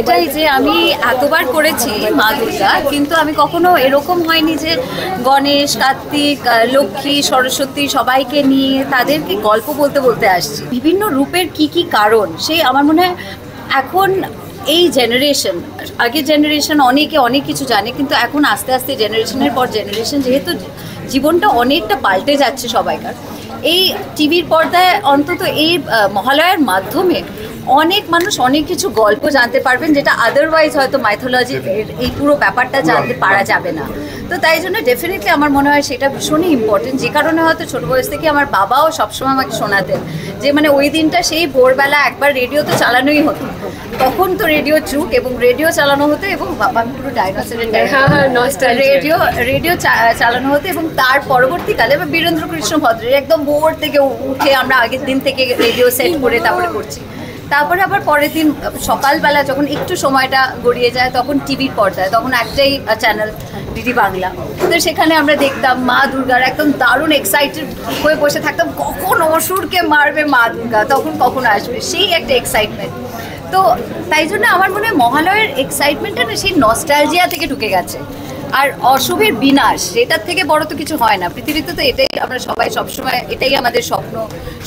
এটাই যে আমি এতবার করেছি মা দুর্গা, কিন্তু আমি কখনো এরকম হয়নি যে গণেশ, কার্তিক, লক্ষ্মী, সরস্বতী সবাইকে নিয়ে তাদেরকে গল্প বলতে বলতে আসছি। বিভিন্ন রূপের কি কারণ, সেই আমার মনে হয় এখন এই জেনারেশন, আগের জেনারেশন অনেকে অনেক কিছু জানে, কিন্তু এখন আস্তে আস্তে জেনারেশনের পর জেনারেশন যেহেতু জীবনটা অনেকটা পাল্টে যাচ্ছে সবাইকার, এই টিভির পর্দায় অন্তত এই মহালয়ার মাধ্যমে অনেক মানুষ অনেক কিছু গল্প জানতে পারবেন, যেটা আদারওয়াইজ হয়তো মাইথোলজি এই পুরো ব্যাপারটা জানতে পারা যাবে না। তো তাই জন্য ডেফিনেটলি আমার মনে হয় সেটা ভীষণই ইম্পর্টেন্ট, যে কারণে হয়তো ছোটো বয়স থেকে আমার বাবাও সবসময় আমাকে শোনাতেন যে মানে ওই দিনটা সেই ভোরবেলা একবার রেডিও তো চালানোই হতো, তখন তো রেডিও যুগ, এবং রেডিও চালানো হতো, এবং বাবা পুরো ডাইনোসরের রেডিও চালানো হতো, এবং তার পরবর্তীকালে বীরেন্দ্র কৃষ্ণ ভদ্রের একদম ভোর থেকে উঠে আমরা আগের দিন থেকে রেডিও সেট করে তারপরে করছি। তারপরে আবার পরের দিন সকালবেলা যখন একটু সময়টা গড়িয়ে যায় তখন টিভির পর্দায়, তখন একটাই চ্যানেল ডিডি বাংলা, তো সেখানে আমরা দেখতাম মা দুর্গার একদম দারুণ এক্সাইটেড হয়ে বসে থাকতাম, কখন অসুরকে মারবে মা দুর্গা, তখন কখন আসবে, সেই একটা এক্সাইটমেন্ট। তো তাই জন্য আমার মনে হয় মহালয়ের এক্সাইটমেন্টটা না সেই নস্টালজিয়া থেকে ঢুকে গেছে। আর অশুভের বিনাশ, সেটার থেকে বড় তো কিছু হয় না পৃথিবীতে, তো এটাই আমরা সবাই সবসময়, এটাই আমাদের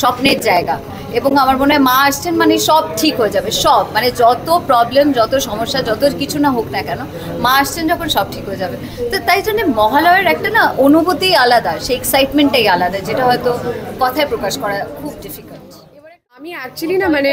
স্বপ্নের জায়গা। এবং আমার মনে হয় মা আসছেন মানে সব ঠিক হয়ে যাবে, সব মানে যত প্রবলেম, যত সমস্যা, যত কিছু না হোক না কেন, মা আসছেন যখন সব ঠিক হয়ে যাবে। তো তাই জন্য মহালয়ের একটা না অনুভূতি আলাদা, সেই এক্সাইটমেন্টটাই আলাদা, যেটা হয়তো কথায় প্রকাশ করা খুব ডিফিকাল্ট। আমি অ্যাকচুয়ালি না মানে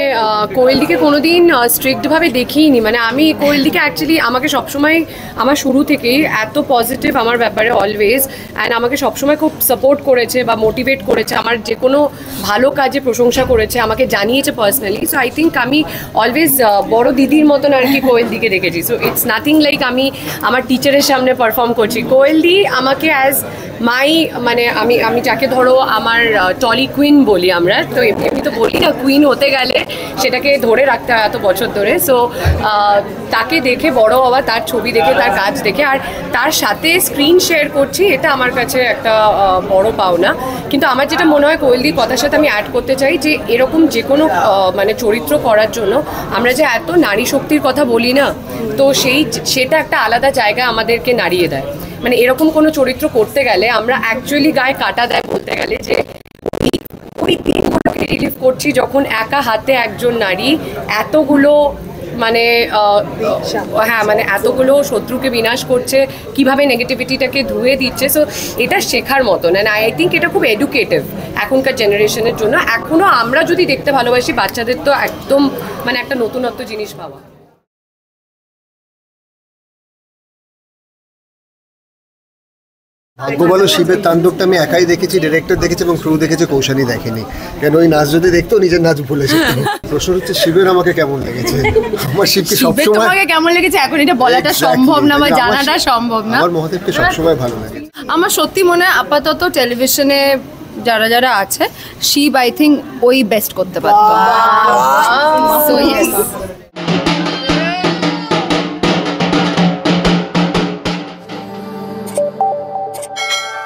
কোয়েলদিকে কোনোদিন স্ট্রিক্টভাবে দেখিনি, মানে আমি কোয়েলদিকে অ্যাকচুয়ালি আমাকে সবসময় আমার শুরু থেকেই এত পজিটিভ আমার ব্যাপারে অলওয়েজ, অ্যান্ড আমাকে সবসময় খুব সাপোর্ট করেছে বা মোটিভেট করেছে, আমার যে কোনো ভালো কাজে প্রশংসা করেছে, আমাকে জানিয়েছে পার্সোনালি। সো আই থিঙ্ক আমি অলওয়েজ বড় দিদির মতন আর কি কোয়েলদিকে দেখেছি। সো ইটস নাথিং লাইক আমি আমার টিচারের সামনে পারফর্ম করছি। কোয়েলদি আমাকে অ্যাজ মানে আমি যাকে ধরো আমার টলি কুইন বলি আমরা, তো এমনি তো বলি না, কুইন হতে গেলে সেটাকে ধরে রাখতে হয় এত বছর ধরে। সো তাকে দেখে বড় হওয়া, তার ছবি দেখে, তার কাজ দেখে, আর তার সাথে স্ক্রিন শেয়ার করছি, এটা আমার কাছে একটা বড় পাওনা। কিন্তু আমার যেটা মনে হয় কোয়েলদির কথার সাথে আমি অ্যাড করতে চাই যে এরকম যে কোনো মানে চরিত্র করার জন্য আমরা যে এত নারী শক্তির কথা বলি না, তো সেটা একটা আলাদা জায়গা আমাদেরকে নাড়িয়ে দেয়। মানে এরকম কোনো চরিত্র করতে গেলে আমরা অ্যাকচুয়ালি গায়ে কাটা দেয় বলতে গেলে, যে ওই দিনগুলোকে রিলিভ করছি যখন একা হাতে একজন নারী এতগুলো মানে হ্যাঁ মানে এতগুলো শত্রুকে বিনাশ করছে, কিভাবে নেগেটিভিটিটাকে ধুয়ে দিচ্ছে। সো এটা শেখার মতন, অ্যান্ড আই থিঙ্ক এটা খুব এডুকেটিভ এখনকার জেনারেশনের জন্য। এখনও আমরা যদি দেখতে ভালোবাসি, বাচ্চাদের তো একদম মানে একটা নতুনত্ব জিনিস পাওয়া। ভাগ্য বলো শিবের তাণ্ডবটা আমি একাই দেখেছি, ডিরেক্টর দেখেছি এবং ক্রু দেখেছে, কৌশানী দেখেনি, কেন ওই নাচ যদি দেখতো নিজের নাচ ভুলে যেত। প্রশ্ন হচ্ছে শিবের আমাকে কেমন লেগেছে, আমার শিবকে সবসময় তোমাকে কেমন লেগেছে এখন এটা বলাটা সম্ভব না বা জানাটা সম্ভব না। আমার মহাদেবকে সবসময় ভালো লাগে। আমার সত্যি মনে হয় আপাতত টেলিভিশনে যারা আছে শিব আই থিঙ্ক ওই বেস্ট করতে পারতো।